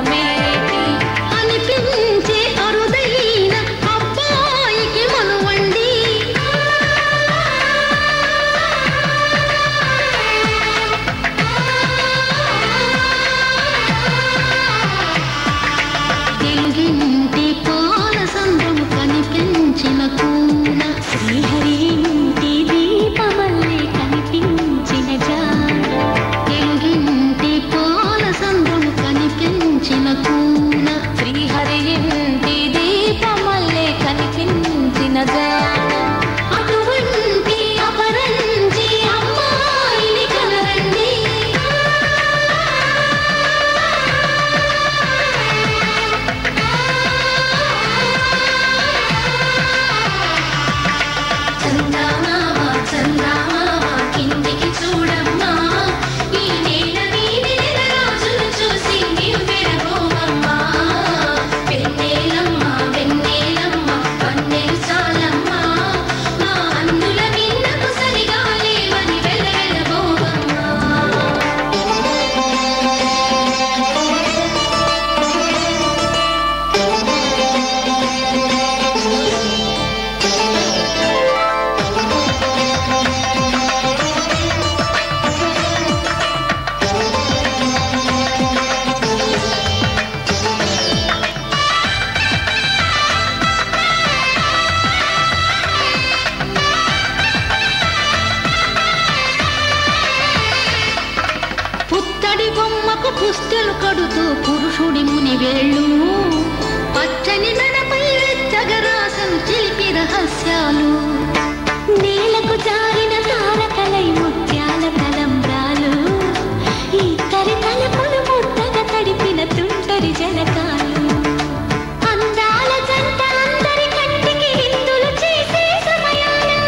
అందమేటి అనిపించే అరుదైన అబ్బాయికి మనువండి తెలుగింటి పాల సంద్రము కనిపించిన కూన శ్రీహరి ఇంటి దీపమల్లే కనిపించిన జాన తెలుగింటి పాల సంద్రము కనిపించిన కూన శ్రీహరి ఇంటి దీపమల్లే కనిపించిన జాన అటువంటి అపరంజి అమ్మాయిని కనరండి చందమామ చందమామ కిందికి చూడమ్మా ఈ నేల మీది రాజును చూసి నీవు పెరగోవమ్మా వెన్నెలమ్మ వెన్నెలమ్మ కన్నెలు చాలమ్మా మా అన్నుల విన్నకు సరిగా లేవని వెలవెలబోవమ్మా పుత్తడి బొమ్మకు పుస్తెలు కడుతూ పురుషుడి ముని వేళ్ళు పచ్చని మెడపై వెచ్చగరాసలు చిలిపి రహస్యాలు నేలకు జారిన తారకలై ముత్యాల తలంబ్రాలు ఇద్దరి తలపులు ముద్దగా తడిపిన తుంటరి జనకాలు అందాల జంట అందరి కంటికి విందులు చేసే సమయాలు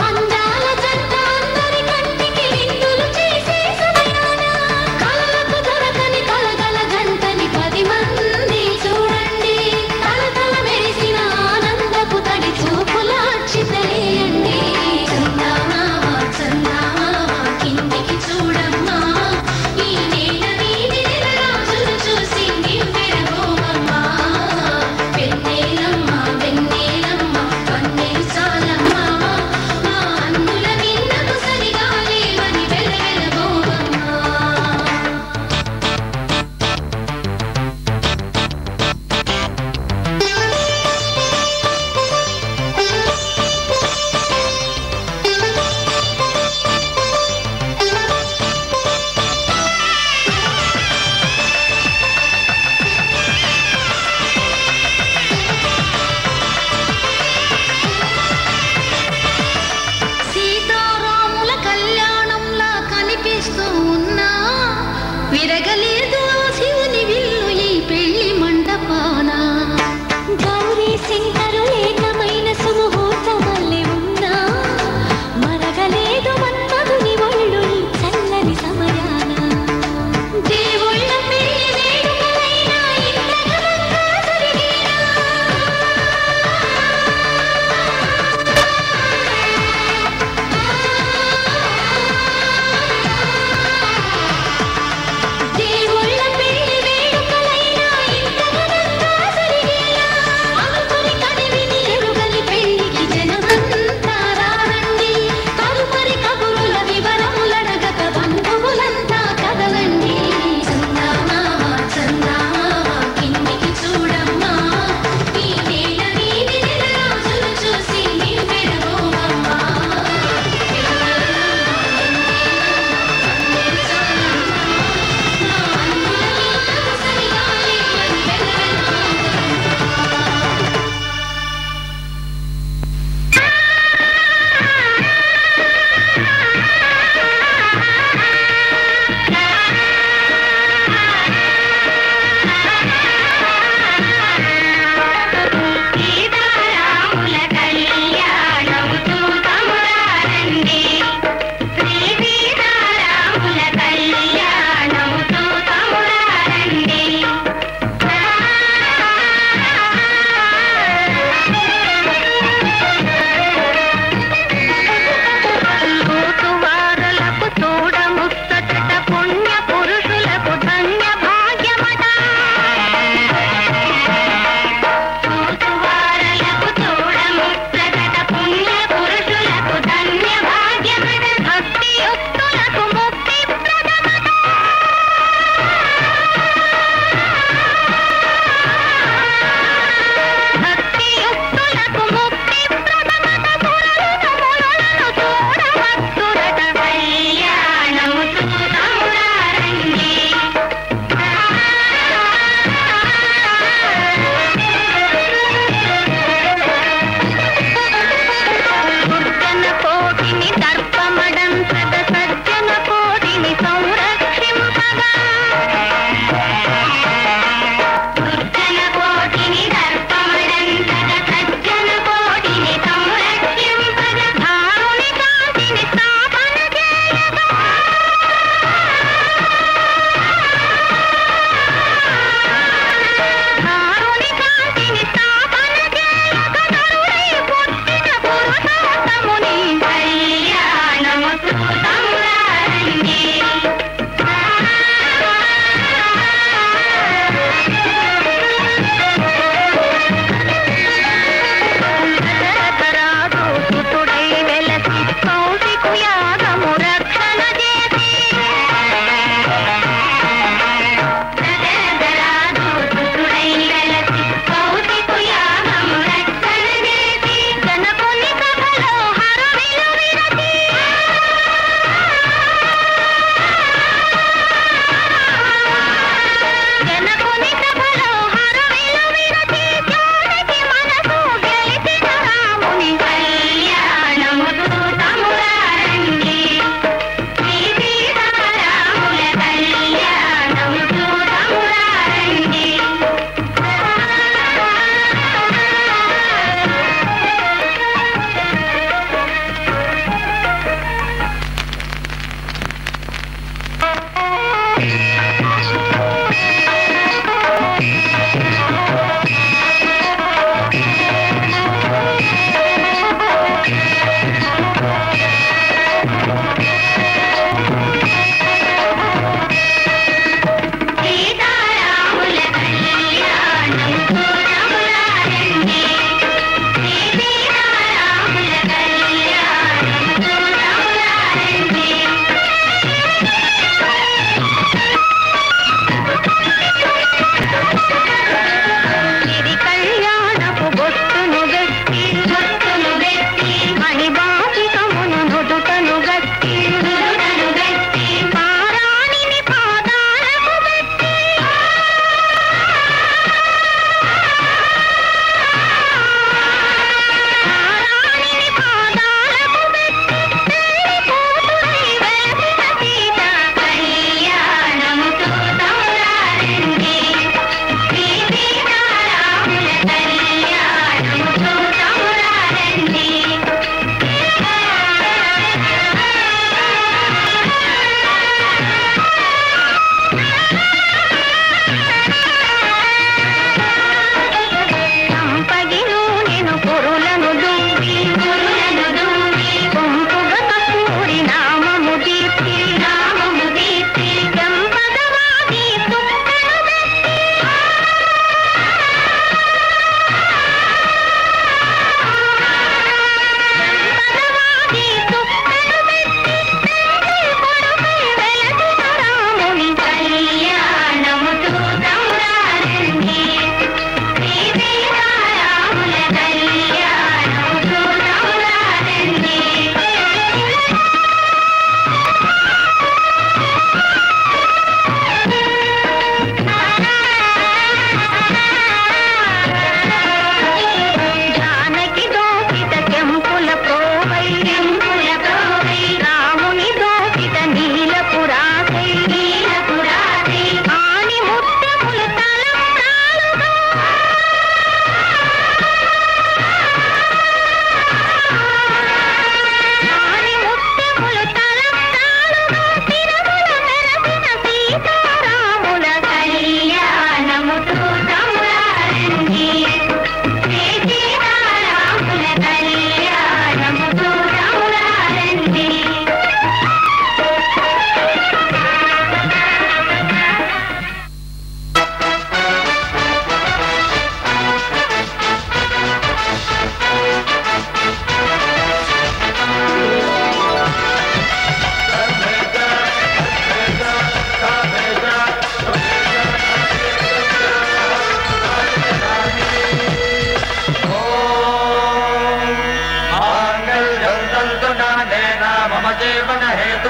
అందాల జంట అందరి కంటికి విందులు చేసే సమయాలు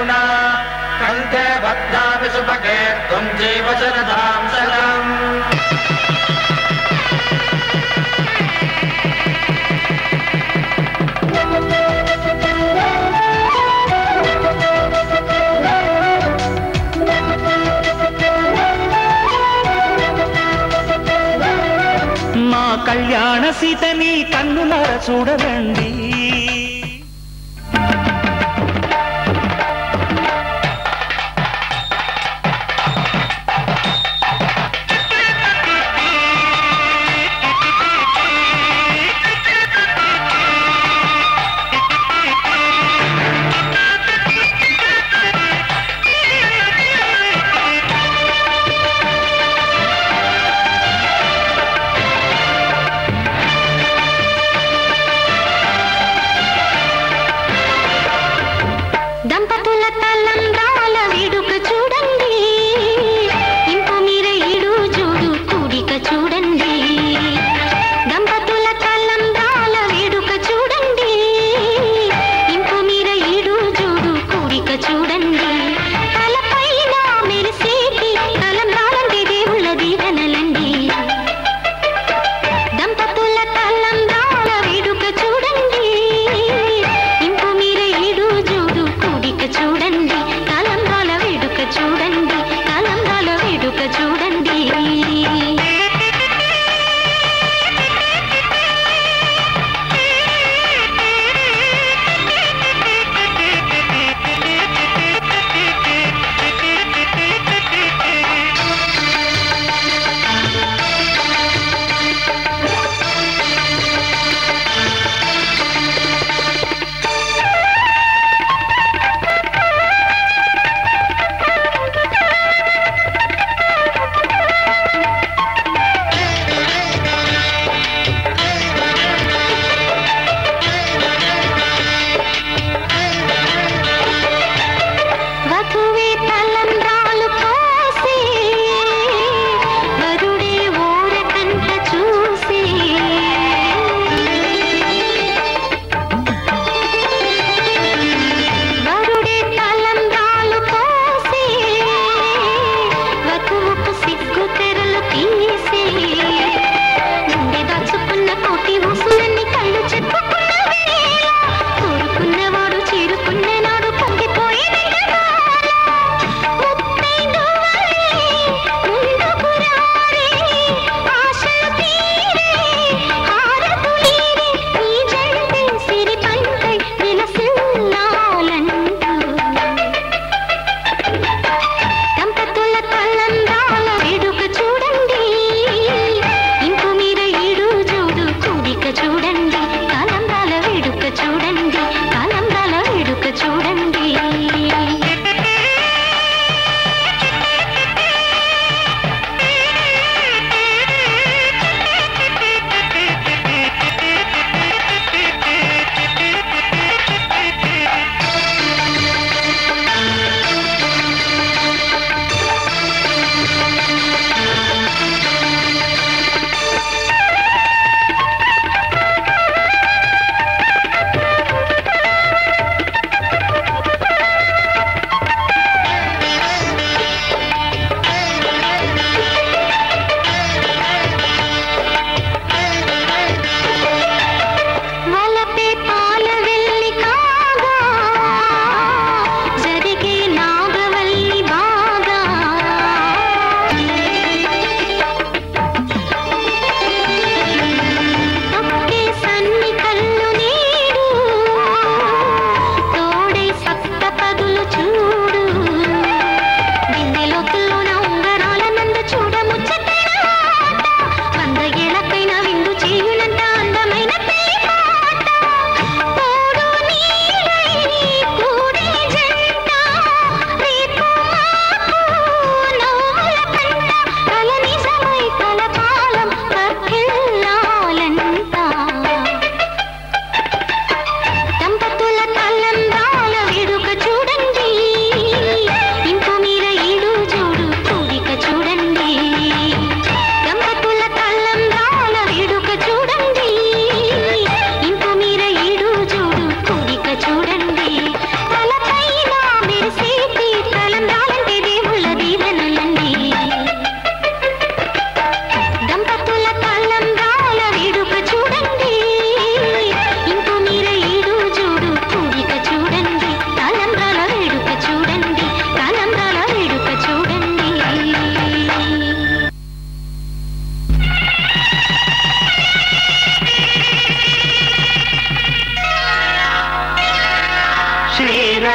यमुना कंठे बद्धामि सुभगे त्वं जीवशरदां शरम् మా కళ్యాణ సీతని కన్నులార చూడరండి.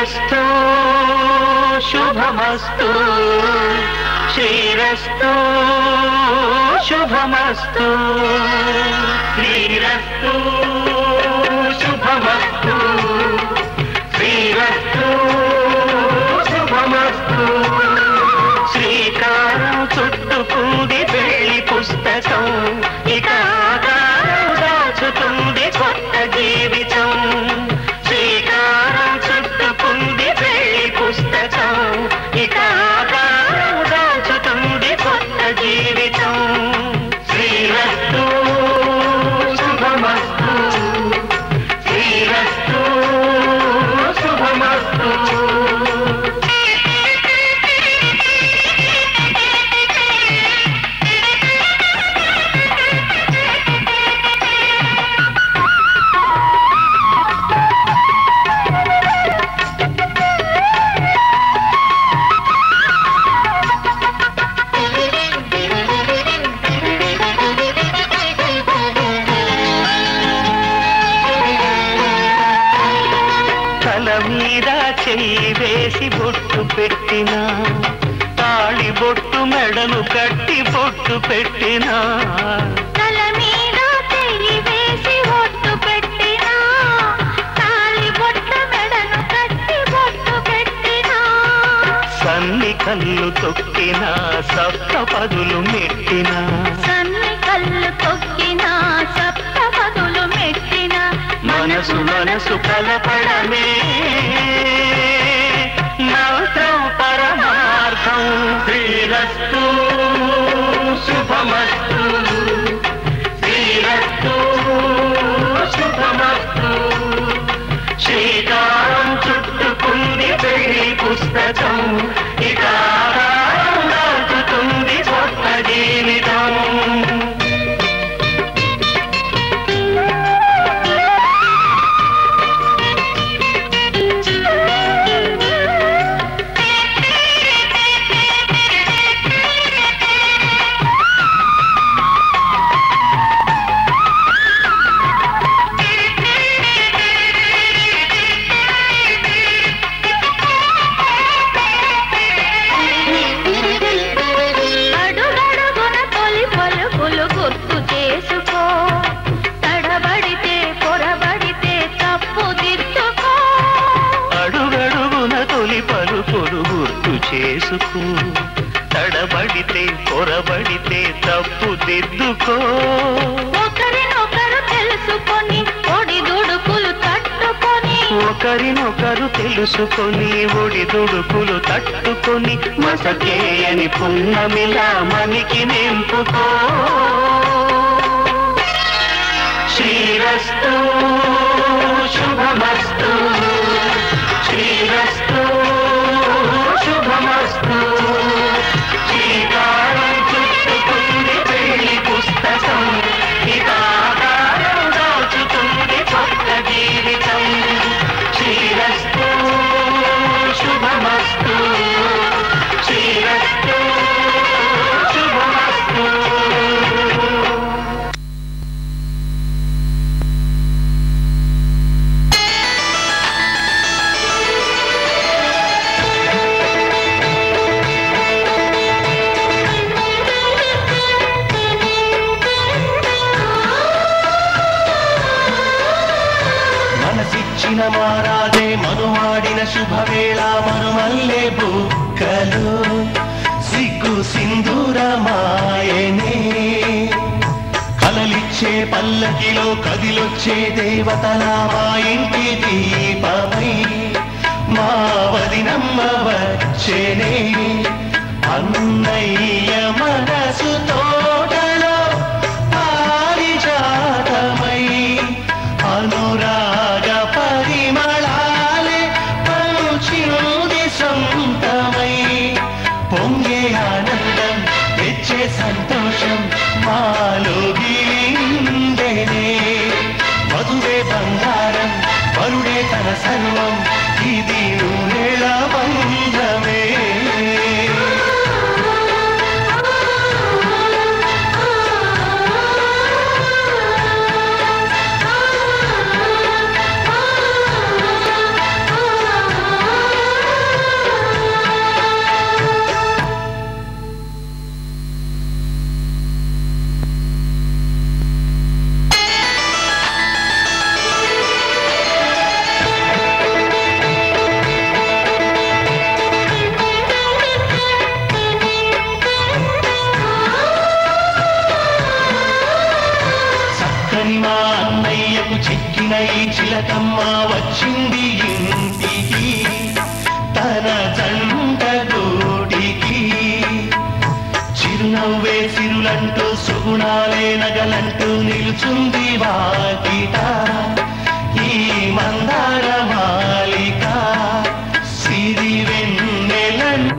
శ్రీరస్తు శుభమస్తు శ్రీరస్తు శుభమస్తు శ్రీరస్తు శుభమస్తు శ్రీరస్తు శుభమస్తు శ్రీకారం చుట్టుకుంది పెళ్లి పుస్తకం ఇక ఆకారం దాచుతుంది కొత్త జీవితం శ్రీకారం చుట్టుకుంది పెళ్లి పుస్తకం ఇక ఆకారం దాచుతుంది కొత్త జీవితం శ్రీరస్తు శుభమస్తు శ్రీరస్తు శుభమస్తు చెయ్యి వేసి బొట్టు పెట్టినా తాళి బొట్టు మెడలు కట్టి బొట్టు పెట్టినా తల మీద చెయ్యి వేసి బొట్టు పెట్టినా తాళి బొట్టు మెడలు కట్టి బొట్టు పెట్టినా సన్ని కళ్ళు తొక్కినా సప్త పదులు మెట్టినా సన్ని కళ్ళు తొక్కినా సప్త పదులు మెట్టినా మనసు మనసు కలపడమే మంత్రం పరమార్థం శ్రీరస్తు శుభమస్తు శ్రీరస్తు శుభమస్తు శ్రీకారం చుట్టుకుంది పెళ్లి పుస్తకం ఇక ఆకారం దాచుతుంది కొత్త జీవితం చేసుకో తడబడితే పొరబడితే తప్పు దిద్దుకో ఒకరినొకరు తెలుసుకొని ఒడిదుడుకులు తట్టుకొని ఒకరినొకరు తెలుసుకొని ఒడిదుడుకులు తట్టుకొని మసకేయని పున్నమిలా మనకి నింపుకో శ్రీరస్తు శుభమస్తు శ్రీరస్తు శుభమస్తు శ్రీకారం చుట్టుకుంది పెళ్లి పుస్తకం ఇక ఆకారం దాచుతుంది కొత్త జీవితం శ్రీరస్తు శుభమస్తు శ్రీరస్తు శుభమస్తు. మనసిచ్చిన మారాదే మనువాడిన శుభవేళ మనుమల్లే బుక్కలు సిగ్గు సింధూరమాయనే కలలిచ్చే పల్లకిలో కదిలొచ్చే దేవతల మా ఇంటి దీపమై మా వదినమ్మ వచ్చేనే అన్నయ్య మనసు తోటలో పారిజాతమై అనురాగ పరిమళాలే పంచింది సొంతమై పొంగే ఆనందం తెచ్చే సంతోషం మాలో గిలిందెనే వధువే బంగారం వరుడే తన సర్వం ఇది నూనెల బంధమే ఈ చిలకమ్మ వచ్చింది ఇంటికి తన జంట గూటికి చిరునవ్వే సిరులంటూ సుగుణాలే నగలంటూ నిలుచుంది వాకిట ఈ మందార మాలిక సిరి వెన్నెలను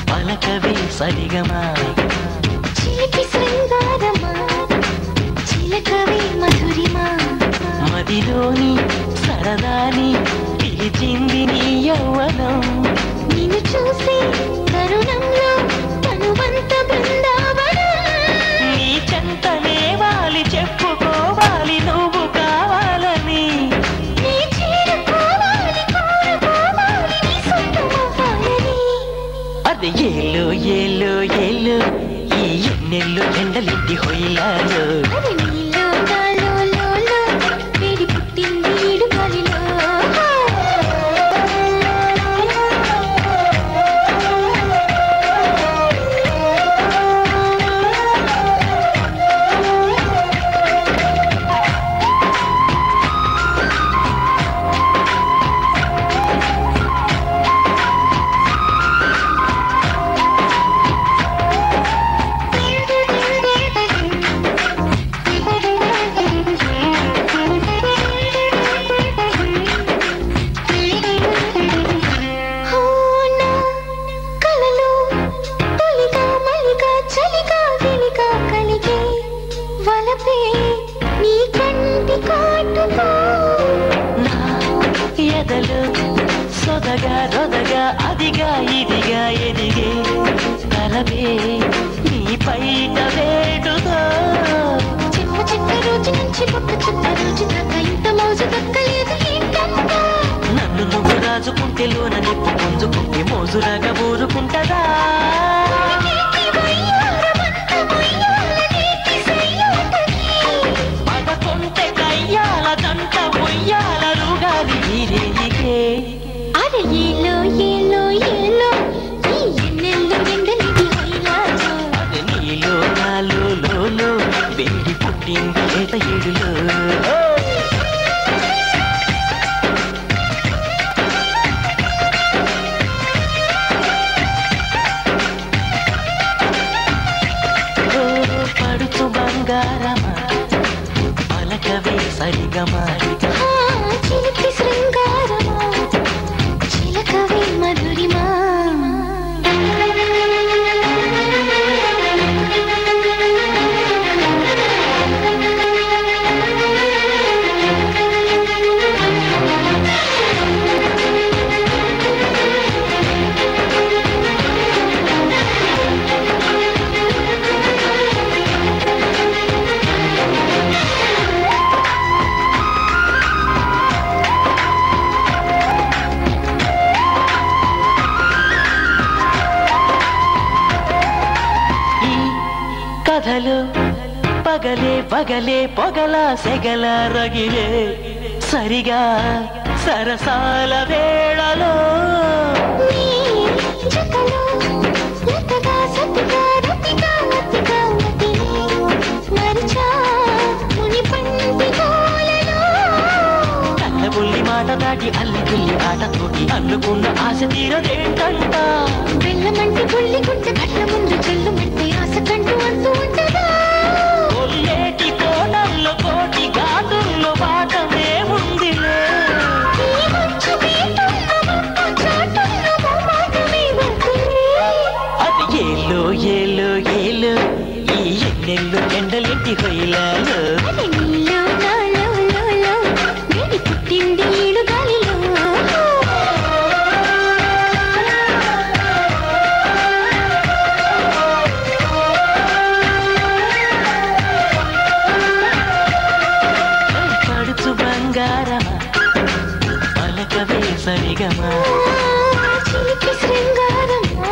పలకవే సరిగమా చిలిపి శృంగారమా చిలకవే మధురిమా మదిలోని సరదాని పిలిచింది నీ యవ్వనం నిన్ను చూసి తరుణంలో తనువంత బృందావనం నీ చెంతనే వాలి చెప్పుకోవాలి నువ్వు కావాలని నీ చేరుకోవాలి కోరుకోవాలి నీ సొంతమవ్వాలని అది ఏలో ఏలో ఏలో ఈ ఎన్నెల్లు ఎండలింటి హొయిలాలో అది నీలో నాలో లోలో వేడి పుట్టింది ఈడు గాలిలో సొదగా రొదగా అదిగా ఇదిగా ఎదిగే తలవే నీ పైట వేడుతో చిన్న చిన్న రోజు నుంచి పక్క చిన్న రోజు దాకా ఇంత మోజు దక్కలేదు ఏంటంట నన్ను నువ్వు రాజుకుంటే లోన నిప్పు పుంజుకుంటే మోజులాగా ఊరుకుంటదా పదకొంటే కయ్యాల దంట ఉయ్యాల రుగాలి రేయికే అరే ఏలో ఏలో ఏలో ఈ ఎన్నెల్లో ఎండలిది హైలాలో అది నీలో నాలో లోలో వేడి పుట్టింది ఏట ఏడులో పడుచు బంగారమా పలకవే సరిగమా చిలిపి శృంగారమా చిలకవే మధురిమా కథలు పగలే పగలే పొగల సెగల రగిలే సరిగా సరసాల వేళలో నీ జతలో లతగా సతిగా రతిగా అతిగా మతిని మరిచా ముని పంటి గోలలో కళ్ళ బుల్లి మాట దాటి అల్లి పిల్లి ఆటతోటి అల్లుకున్న ఆశ తీరదేంటంట బెల్లమంటి బుల్లి గుంట కళ్ళ ముందు చెల్లుమంటే ఆశ కంటూ అంటూ ఉంటదా కొల్లేటి కోటల్లో కోటి గాతుల్లో బాటమే ఉందిలే ఈ మంచు బీటున్న ముక్కు చాటున్న మోమాటమే ఉంటుంది అది ఏలో ఏలో ఏలో ఈ ఎన్నెల్లు ఎండలింటి హొయిలాలో అది నీలో నాలో లోలో వేడి పుట్టింది ఈడు గాలిలో పడుచు బంగారమా పలకవే సరిగమా చిలిపి శృంగారమా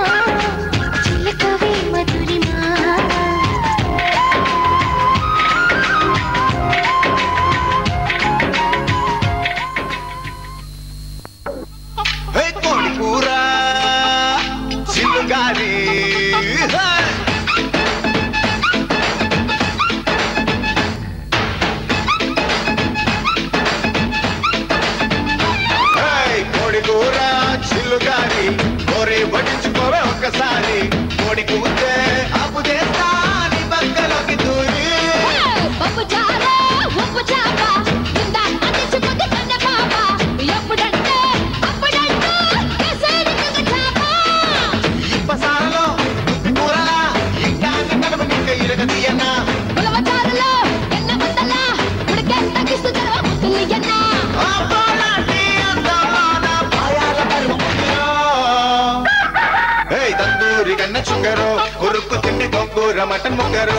కోడి కూర చిల్లుగారి కోరి వడ్డించుకోవే ఒక్కసారి కోడి కూతే అప్పు చేస్తా నీ పక్కలోకి దూరి పప్పు చారు ఉప్పు చాప ఇందా అందించుకుంది కన్న పాప ఎప్పుడంటే అప్పుడంటూ కేసరి చాప ఇప్పసారలో కూరలా ఇంకా కడుపు నింక ఇరగదీయన్నా ఉలవచారులో ఎన్న ముద్దల ఉడికే తగ్గిస్తూ జరవ ముద్దులియన్న తందూరి కన్న చుక్కరు ఉరుక్కు తిండి గొంగూర మటన్ ముక్కరు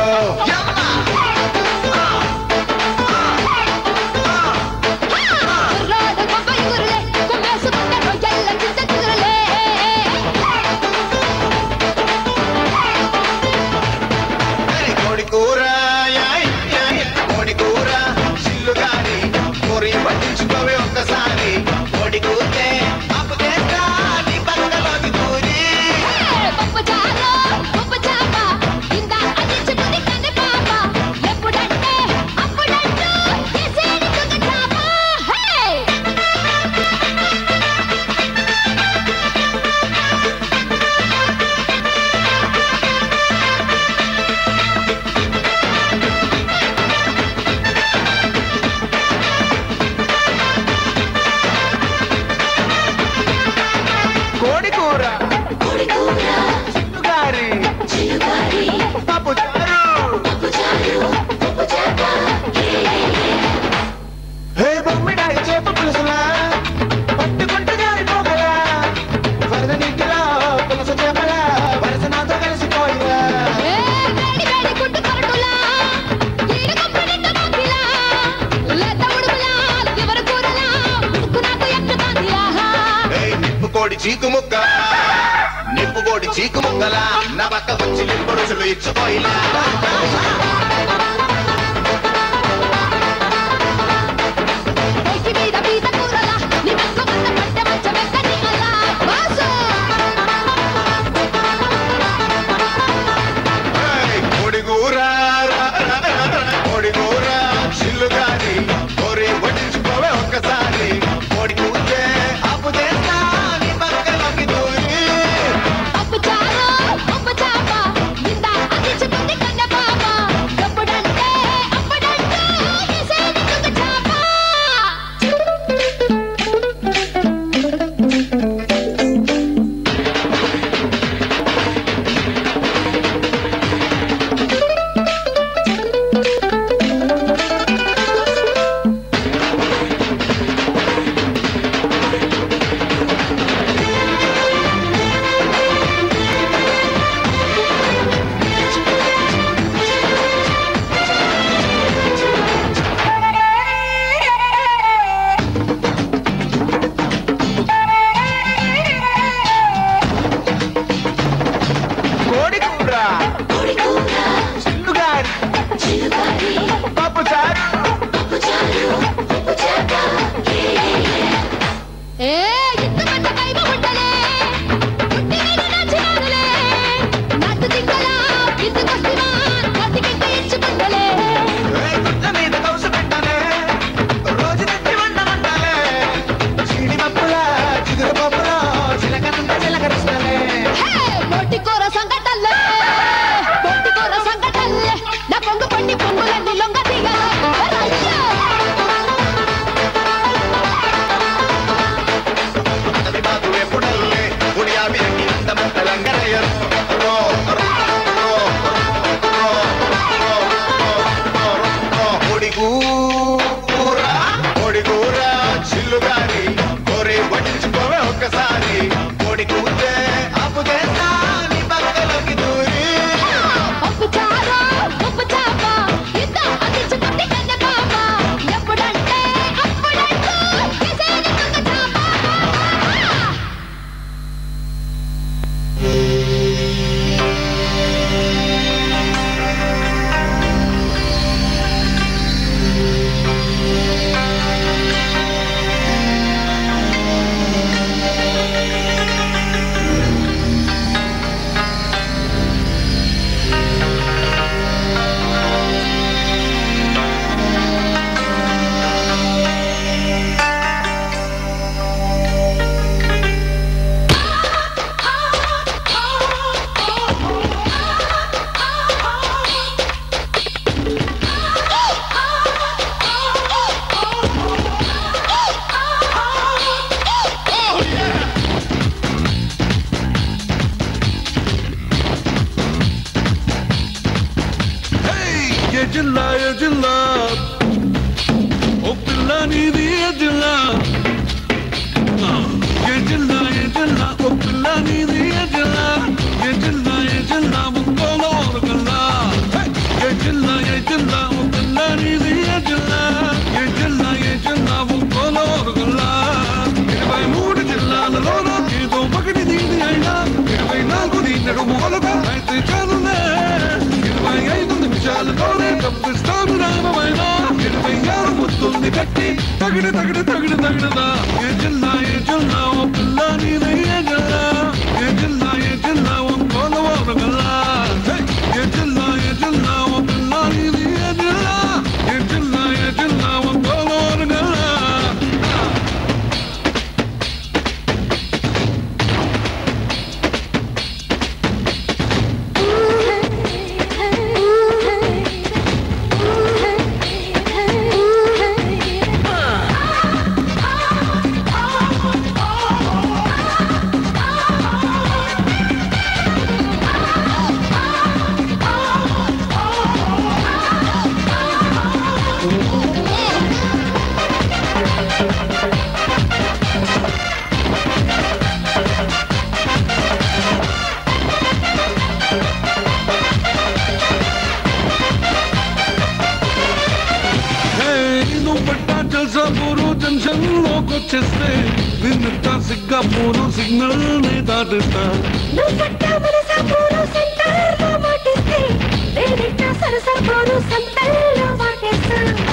కోడి కూర కోడి కూర చిల్లుగారి కోరి పట్టించుకోవే ఒక్కసారి కోడి కూతే అప్పు చేస్తా నీ పక్కలోకి దూరి పప్పు చారు ఉప్పు చాప ఇందా అందించుకుంది కన్న పాప ఎప్పుడంటే అప్పుడంటూ కేసరి చాప కోడి కూర చిల్లుగారి పప్పు చారు హే బొమ్మిడాయి చేప పులుసులా పట్టుకుంటూ జారిపోగలా వరద నీటిలా పులుసు చేపలా వరస నాతో కలిసిపోయిరా వేడి వేడి గుడ్డు కొరటులా ఈడు కంపరెట్టు మాకిలా లేత ఉడుములా లివర్ కూరలా ఉడుకు నాకు ఎక్కుతాంది ఆహా నిప్పు కోడి చీకు ముక్కలా నా పక్క వచ్చి నిప్పు రుచులు ఇచ్చిపోయిలా పైకి మీద పీత కూరలా నీ నక్కు మంద పట్టె మంచ వెక్కని అలా వాసు కోడి కూర చిల్లుగారి కోరి వడ్డించుకోవే ఒక్కసారి కోడి కూతే అప్పు చేస్తా నీ పక్కలోకి దూరి పప్పు చారు ఉప్పు చాప ఇందా అందించుకుంది కన్న పాప ఎప్పుడంటే అప్పుడంటూ కేసరి చాప కోడి కూర చిల్లుగారి పప్పు చారు ఏ ఇంతమంత పైన ఉండలే పుట్టి మీద నచ్చినానులే నన్ను తింగలా ఇందుకొస్తివా నదికింత ఇచ్చుకుంటలే గుడ్ల మీద కౌసు పెట్టలే రోజు తిట్టి వండమంటాలే చీడి పప్పులా చిగురు పప్పులా చిలకనంత చిలకరిస్తలే బొట్టి కూర సంగటల్లే నా పొంగు పండి పొంగులన్నీ లొంగ దిగలే జిల్లా ఏ జిల్లా ఓ పిల్ల నీది ఏ జిల్లా ఏ జిల్లా ఏ జిల్లా ఓ పిల్ల నీది ఏ జిల్లా ఏ జిల్లా ఏ జిల్లా ముక్కోలో గల్లా ఏ జిల్లా ఓ పిల్ల నీది ఏ జిల్లా ఏ జిల్లా ముక్కోలో గల్లా 23 జిల్లాలలో ఏదో ఒకటి దీని అయినా 24 దీని నడుమూలగా అయితే చాలులే 25 నిమిషాలతోనే తప్పిస్తాను రామమైన 26 ముద్దుల్ని కట్టి తగిడదా ఏ జిల్లా ఓ పిల్ల నీది ఏ జిల్లా ఏ జిల్లా ఓ కోలవారు గల్లా ఏ జిల్లా ఓ పిల్ల నీది ఏ జిల్లా ఏ జిల్లా ఓ కోలవారు గల్లా జంక్షన్లోకొచ్చేస్తే నిన్నంతా సింగపూరు సిగ్నల్ ని దాటిస్తా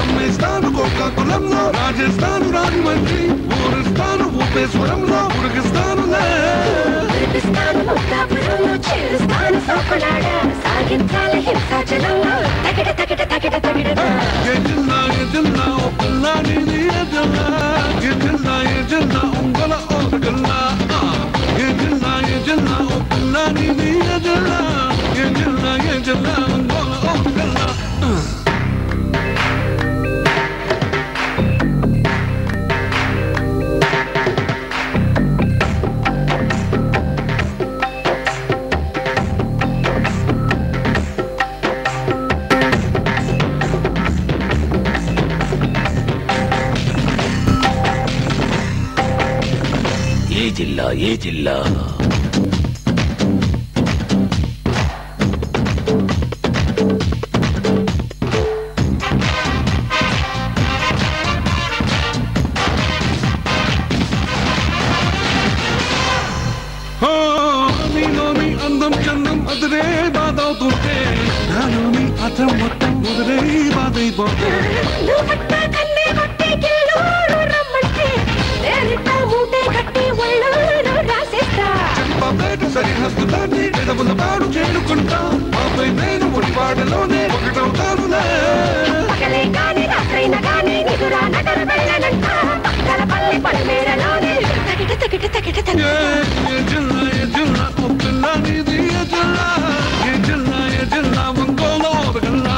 అమ్మేస్తాను గోకాకులంలో రాజేస్తాను రాజమండ్రి ఊరిస్తాను ఊపేశ్వరంలో ఉడికిస్తానులే ఏ జిల్లా ఓ పిల్ల నీది ఏ జిల్లా ఉంగల ఓరగల్లా ఏ జిల్లా ఓ పిల్ల నీది ఏ జిల్లా ఉంగల ఓరగల్లా ఏ జిల్లా నీలోని అందం చందం అదిరే బాధవుతుంటే నాలోని అర్థం మొత్తం ముదిరే బాధైపోతే చెంపపేట సరిహద్దు దాన్ని ఎడవుల పాడు చేరుకుంటా ఆపై నేను ముడిపాడలోనే ఒకటవుతానులే ఏ జిల్లా ఓ పిల్ల నీది ఏ జిల్లా మంగోలో గల్లా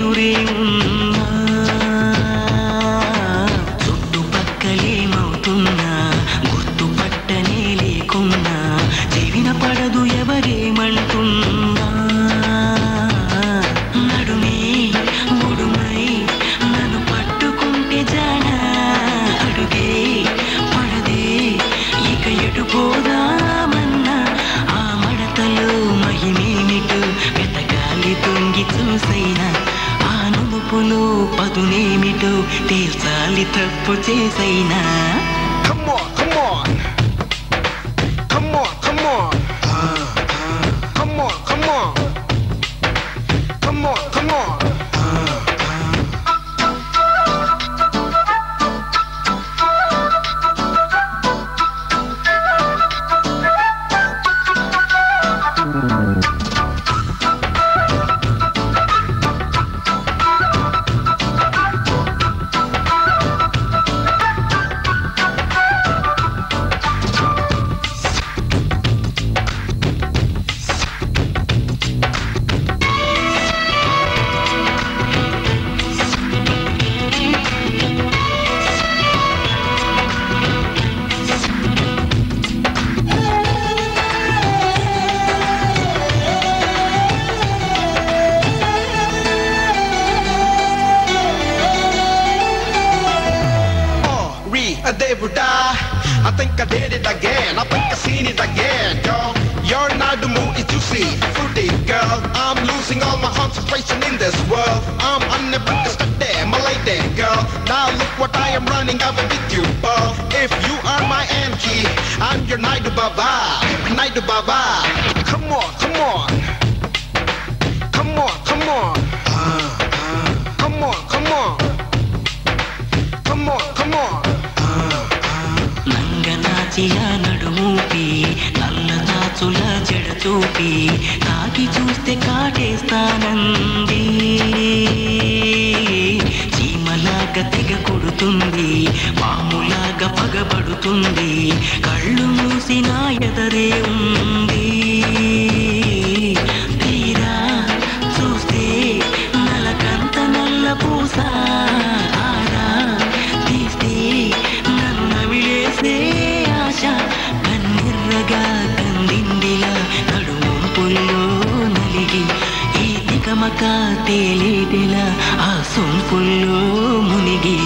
ఎదురే ఉన్నా చుట్టుపక్కలేమవుతున్నా గుర్తుపట్టనే లేకున్నా చెవిన పడదు ఎవరేమంటున్నా నడుమే ఒడుమై నన్ను పట్టుకుంటే జానా అడుగే పడదే ఇక ఎటు పోదామన్నా ఆ మడతలో మహిమేమిటో వెతకాలి తొంగి చూసైనా ఆ నునుపులో పదునేమిటో తేల్చాలి తప్పు చేసైనా Come on, come on. Come on, come on. Come on, come on. Come on, come on. They would die. I think I did it again. I think I seen it again, girl. Your Nadumu is juicy, fruity, girl. I'm losing all my concentration in this world. I'm unable to stop there, my lady, girl. Now look what I am running over with you, girl. If you are my auntie, I'm your Naidu Baba, Naidu Baba. Come on, come on. Come on, come on. Come on, come on. Come on, come on. నంగనాచిలా నడుమూపి నల్ల తాచుల జడ చూపి తాకి చూస్తే కాటేస్తానంది చీమలాగా తెగ కొడుతుంది పాములాగా పగబడుతుంది కళ్ళు మూసి నా ఎదరే ఉంది తీరా చూస్తే నలకంత నల్ల పూస ఆరా తీస్తే ఆశ కన్నెర్రగా కందిండిలా నడుముంపుల్లో నలిగి ఈ తికమక తేలేటిలా ఆ సొంపుల్లో మునిగి